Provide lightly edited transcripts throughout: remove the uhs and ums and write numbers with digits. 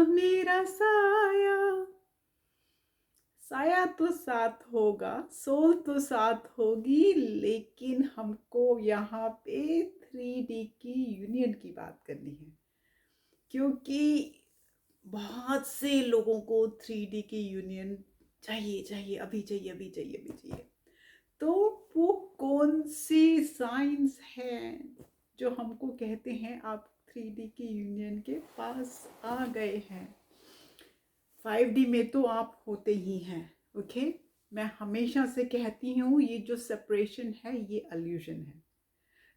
मेरा साया, साया तो साथ होगा, सोल तो साथ होगी, लेकिन हमको यहाँ पे 3D की यूनियन की बात करनी है, क्योंकि बहुत से लोगों को 3D की यूनियन चाहिए, चाहिए, अभी चाहिए, अभी चाहिए, अभी चाहिए। तो वो कौन सी साइंस है जो हमको कहते हैं आप 3D की यूनियन के पास आ गए हैं? 5D में तो आप होते ही हैं, ओके। मैं हमेशा से कहती हूँ ये जो सेपरेशन है ये अल्यूजन है,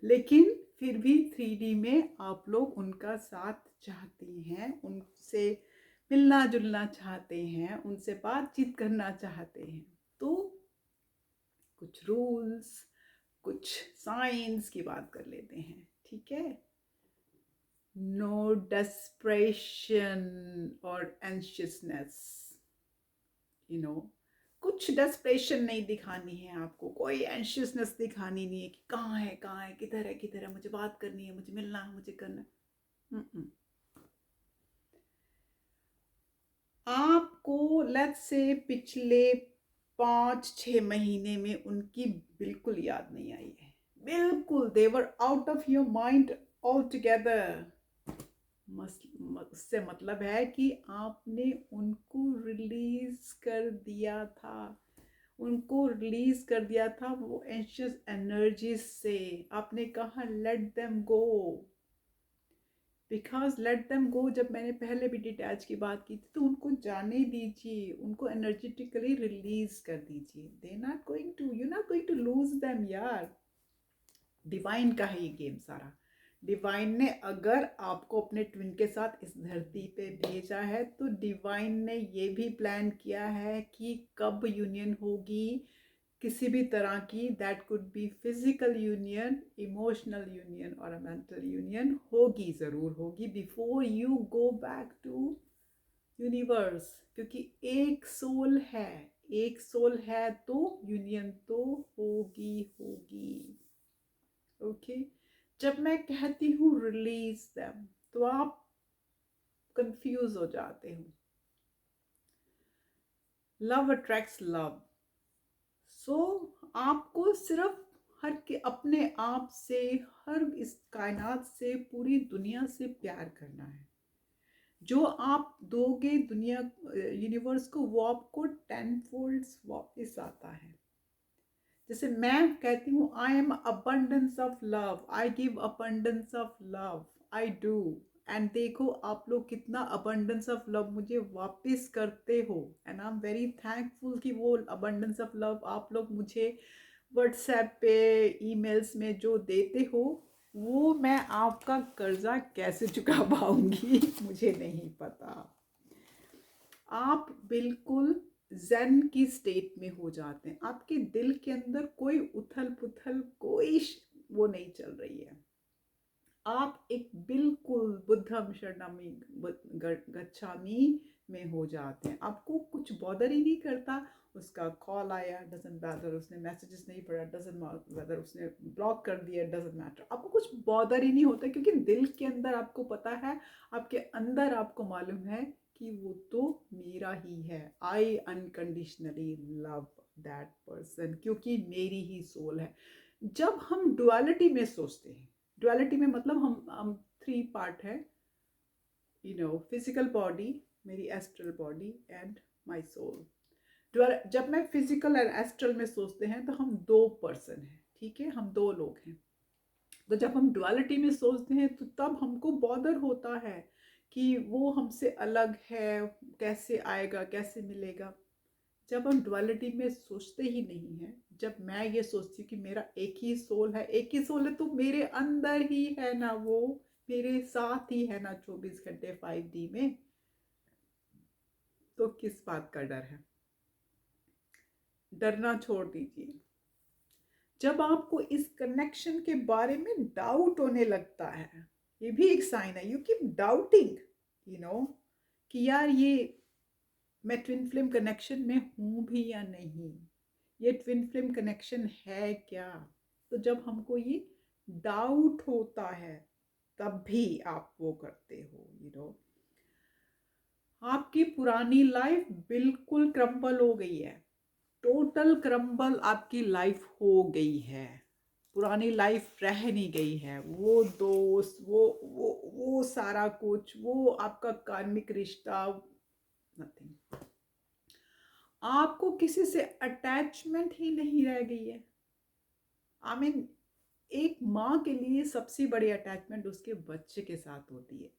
लेकिन फिर भी 3D में आप लोग उनका साथ चाहते हैं, उनसे मिलना जुलना चाहते हैं, उनसे बातचीत करना चाहते हैं। तो कुछ रूल्स, कुछ साइंस की बात कर लेते हैं, ठीक है। नो डेस्परेशन और एंशियसनेस, यू नो, कुछ डेस्परेशन नहीं दिखानी है आपको, कोई एंशियसनेस दिखानी नहीं है कि कहाँ है, किधर है, मुझे बात करनी है, मुझे मिलना है, मुझे करना है। आपको लेट्स से पिछले 5-6 महीने में उनकी बिल्कुल याद नहीं आई है, बिल्कुल they were out of your mind all together. उससे मतलब है कि आपने उनको रिलीज कर दिया था, उनको रिलीज कर दिया था वो एंशियस एनर्जी से। आपने कहा let them go, because let them go, जब मैंने पहले भी डिटैच की बात की थी, तो उनको जाने दीजिए, उनको एनर्जेटिकली रिलीज कर दीजिए। They not going to, you not going to lose them यार। डिवाइन का है ये गेम सारा। डिवाइन ने अगर आपको अपने ट्विन के साथ इस धरती पे भेजा है, तो डिवाइन ने ये भी प्लान किया है कि कब यूनियन होगी किसी भी तरह की, that could be physical union, emotional union और अ मेंटल यूनियन, होगी, ज़रूर होगी, before you go back to universe. क्योंकि एक सोल है, एक सोल है तो यूनियन तो होगी, होगी, ओके। जब मैं कहती हूँ रिलीज देम, तो आप कंफ्यूज हो जाते हो। लव अट्रैक्ट्स लव, सो आपको सिर्फ हर के अपने आप से, हर इस कायनात से, पूरी दुनिया से प्यार करना है। जो आप दोगे दुनिया, यूनिवर्स को, वो आपको 10 फोल्ड्स वापस आता है। जैसे मैं कहती हूँ I am abundance of love, I give abundance of love, I do, and देखो आप लोग कितना अबंडेंस ऑफ लव मुझे वापस करते हो, and I am very thankful कि वो अबंडेंस ऑफ लव आप लोग मुझे व्हाट्सएप पे, ईमेल्स में जो देते हो, वो मैं आपका कर्जा कैसे चुका पाऊंगी मुझे नहीं पता। आप बिल्कुल ज़ेन की स्टेट में हो जाते हैं, आपके दिल के अंदर कोई उथल पुथल, कोई वो नहीं चल रही है। आप एक बिल्कुल बुद्धम शरणमी गच्छामी में हो जाते हैं। आपको कुछ बॉदर ही नहीं करता, उसका कॉल आया डजंट मैटर, उसने मैसेजेस नहीं पढ़ा डजंट मैटर, उसने ब्लॉक कर दिया डजंट मैटर, आपको कुछ बॉदर ही नहीं होता, क्योंकि दिल के अंदर आपको पता है, आपके अंदर आपको मालूम है कि वो तो मेरा ही है। आई अनकंडीशनली लव दैट पर्सन, क्योंकि मेरी ही सोल है। जब हम डुअलिटी में सोचते हैं, डुअलिटी में मतलब हम 3 पार्ट है, यू नो, फिजिकल बॉडी, मेरी astral body and my soul. जब मैं फिजिकल और एस्ट्रल में सोचते हैं तो हम 2 पर्सन हैं, ठीक है, हम 2 लोग हैं। तो जब हम डुअलिटी में सोचते हैं तो तब हमको बॉदर होता है कि वो हमसे अलग है, कैसे आएगा, कैसे मिलेगा। जब हम डुअलिटी में सोचते ही नहीं हैं, जब मैं ये सोचती हूँ कि मेरा एक ही सोल है, एक ही सोल है, तो मेरे अंदर ही है ना, वो मेरे साथ ही है ना 24 घंटे 5D में, तो किस बात का डर है? डरना छोड़ दीजिए। जब आपको इस कनेक्शन के बारे में डाउट होने लगता है, ये भी एक साइन है, you keep doubting, you know, कि यार ये मैं ट्विन फ्लेम कनेक्शन में हूँ भी या नहीं, ये ट्विन फ्लेम कनेक्शन है क्या। तो जब हमको ये डाउट होता है, तब भी आप वो करते हो, आपकी पुरानी लाइफ बिल्कुल क्रम्बल हो गई है, टोटल क्रम्बल आपकी लाइफ हो गई है। पुरानी लाइफ रह नहीं गई है। वो दोस्त, वो सारा कुछ, वो आपका कार्मिक रिश्ता, नथिंग। आपको किसी से अटैचमेंट ही नहीं रह गई है। आई मीन, एक माँ के लिए सबसे बड़ी अटैचमेंट उसके बच्चे के साथ होती है।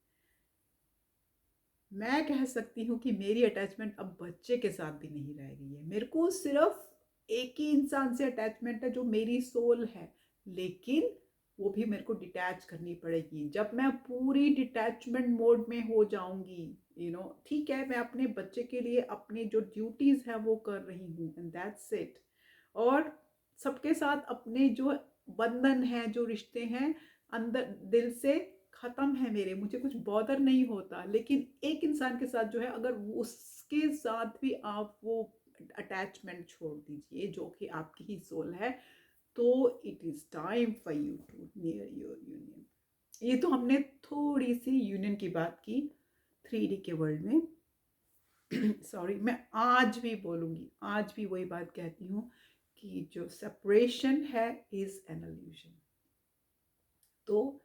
मैं कह सकती हूँ कि मेरी अटैचमेंट अब बच्चे के साथ भी नहीं रह गई है। मेरे को सिर्फ एक ही इंसान से अटैचमेंट है जो मेरी सोल है, लेकिन वो भी मेरे को डिटैच करनी पड़ेगी। जब मैं पूरी डिटैचमेंट मोड में हो जाऊंगी, ठीक है, मैं अपने बच्चे के लिए अपनी जो ड्यूटीज है वो कर रही हूँ, एंड दैट्स इट। और सबके साथ अपने जो बंधन है, जो रिश्ते हैं अंदर दिल से खत्म है मेरे, मुझे कुछ बॉदर नहीं होता। लेकिन एक इंसान के साथ जो है, अगर उसके साथ भी आप वो अटैचमेंट छोड़ दीजिए जो कि आपकी ही सोल है, तो it is time for you to near your union. ये तो हमने थोड़ी सी यूनियन की बात की 3D के वर्ल्ड में। सॉरी, मैं आज भी बोलूंगी, आज भी वही बात कहती हूँ कि जो सेपरेशन है इज एन इल्यूजन। तो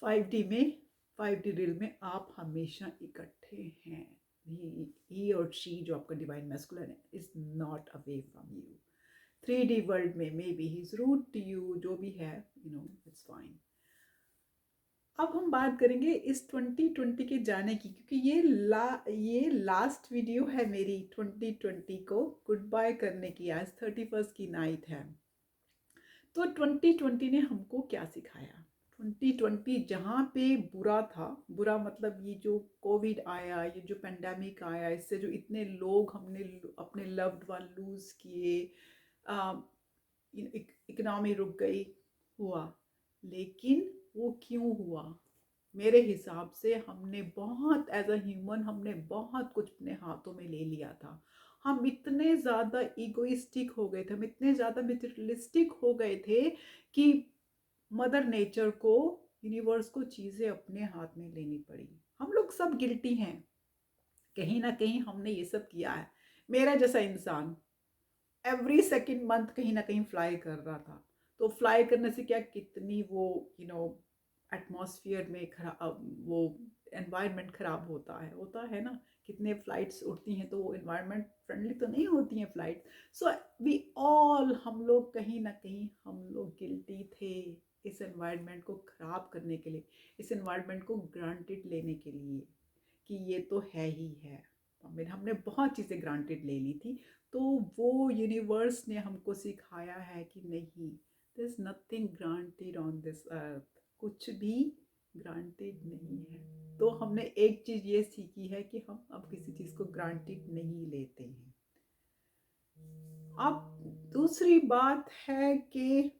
5D में, 5D रिल में आप हमेशा इकट्ठे हैं। ही और शी जो आपका डिवाइन मैस्कुलिन है is not away from you. 3D world में maybe he is rude to you, जो भी है, इट्स फाइन। अब हम बात करेंगे इस 2020 के जाने की, क्योंकि ये लास्ट वीडियो है मेरी 2020 को गुड बाय करने की। आज 31st की नाइट है। तो 2020 ने हमको क्या सिखाया? 2020 जहाँ पे बुरा था, बुरा मतलब ये जो कोविड आया, ये जो पेंडेमिक आया, इससे जो इतने लोग हमने अपने लव्ड वन लूज किए, इकोनॉमी रुक गई, हुआ। लेकिन वो क्यों हुआ? मेरे हिसाब से हमने बहुत, एज अ ह्यूमन, हमने बहुत कुछ अपने हाथों में ले लिया था। हम इतने ज़्यादा ईगोइस्टिक हो गए थे, हम इतने ज़्यादा मटेरियलिस्टिक हो गए थे कि मदर नेचर को, यूनिवर्स को चीज़ें अपने हाथ में लेनी पड़ी। हम लोग सब गिल्टी हैं, कहीं ना कहीं हमने ये सब किया है। मेरा जैसा इंसान एवरी सेकेंड मंथ कहीं ना कहीं फ्लाई कर रहा था। तो फ्लाई करने से क्या, कितनी वो एटमॉस्फेयर में खराब, वो एनवायरनमेंट खराब होता है ना। कितने फ्लाइट्स उड़ती हैं तो वो एनवायरनमेंट फ्रेंडली तो नहीं होती हैं फ्लाइट। सो वी ऑल, हम लोग कहीं ना कहीं हम लोग गिल्टी थे इस एनवायरनमेंट को खराब करने के लिए, इस एनवायरनमेंट को ग्रांटेड लेने के लिए कि ये तो है ही है। हमने बहुत चीज़ें ग्रांटेड ले ली थी। तो वो यूनिवर्स ने हमको सिखाया है कि नहीं, there is nothing granted on this earth, कुछ भी ग्रांटेड नहीं है। तो हमने एक चीज़ ये सीखी है कि हम अब किसी चीज़ को ग्रांटेड नहीं लेते हैं। अब दूसरी बात है कि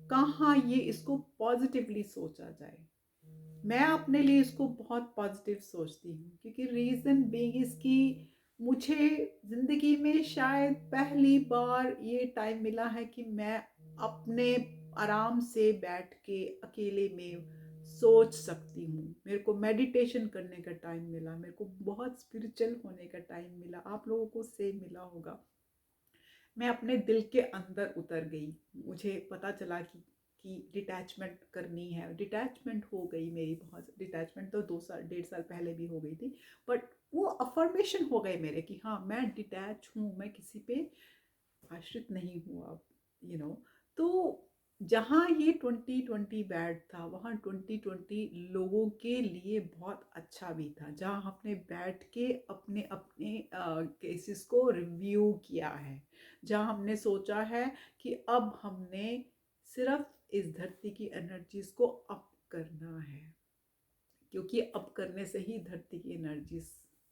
कहाँ ये इसको पॉजिटिवली सोचा जाए। मैं अपने लिए इसको बहुत पॉजिटिव सोचती हूँ, क्योंकि रीज़न बीइंग इसकी, मुझे ज़िंदगी में शायद पहली बार ये टाइम मिला है कि मैं अपने आराम से बैठ के अकेले में सोच सकती हूँ। मेरे को मेडिटेशन करने का टाइम मिला, मेरे को बहुत स्पिरिचुअल होने का टाइम मिला। आप लोगों को सेम मिला होगा। मैं अपने दिल के अंदर उतर गई। मुझे पता चला कि डिटैचमेंट करनी है। डिटैचमेंट हो गई मेरी, बहुत डिटैचमेंट तो 2 साल 1.5 साल पहले भी हो गई थी। बट वो अफर्मेशन हो गए मेरे कि हाँ, मैं डिटैच हूँ, मैं किसी पे आश्रित नहीं हूँ अब, तो जहाँ ये 2020 बैड था, वहाँ 2020 लोगों के लिए बहुत अच्छा भी था, जहाँ हमने बैठ के अपने अपने केसेस को रिव्यू किया है, जहाँ हमने सोचा है कि अब हमने सिर्फ इस धरती की एनर्जीज को अप करना है, क्योंकि अब करने से ही धरती की एनर्जीज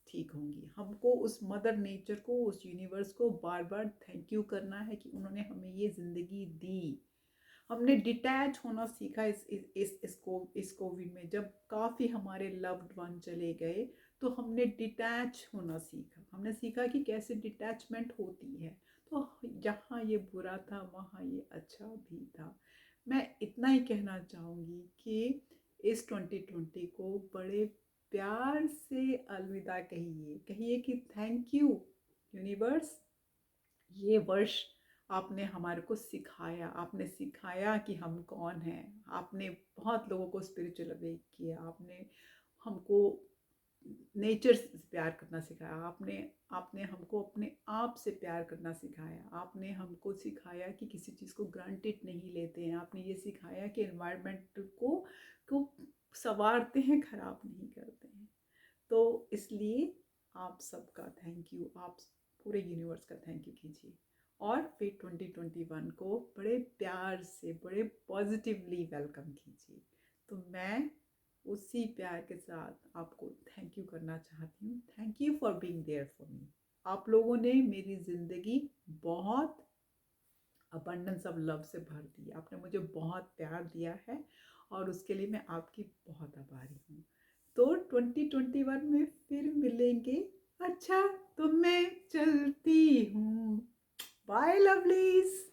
ठीक होंगी। हमको उस मदर नेचर को, उस यूनिवर्स को बार बार थैंक यू करना है कि उन्होंने हमें ये ज़िंदगी दी। हमने डिटैच होना सीखा इस कोविड में, जब काफ़ी हमारे लव्ड वन चले गए, तो हमने डिटैच होना सीखा। हमने सीखा कि कैसे डिटैचमेंट होती है। तो जहाँ ये बुरा था वहाँ ये अच्छा भी था। मैं इतना ही कहना चाहूँगी कि इस 2020 को बड़े प्यार से अलविदा कहिए, कहिए कि थैंक यू यूनिवर्स। ये वर्ष आपने हमारे को सिखाया, आपने सिखाया कि हम कौन हैं। आपने बहुत लोगों को स्पिरिचुअल अवेक किया, आपने हमको नेचर से प्यार करना सिखाया, आपने आपने हमको अपने आप से प्यार करना सिखाया, आपने हमको सिखाया कि किसी चीज़ को ग्रांटेड नहीं लेते हैं, आपने ये सिखाया कि एनवायरनमेंट को संवारते हैं, खराब नहीं करते हैं। तो इसलिए आप सबका थैंक यू, आप पूरे यूनिवर्स का थैंक यू कीजिए और फिर 2021 को बड़े प्यार से, बड़े पॉजिटिवली वेलकम कीजिए। तो मैं उसी प्यार के साथ आपको थैंक यू करना चाहती हूँ। Thank you for being there for me. आप लोगों ने मेरी ज़िंदगी बहुत अबंडेंस ऑफ लव से भर दी, आपने मुझे बहुत प्यार दिया है और उसके लिए मैं आपकी बहुत आभारी हूँ। तो 2021 में फिर मिलेंगे। अच्छा, तो मैं चलती हूँ। Bye lovelies.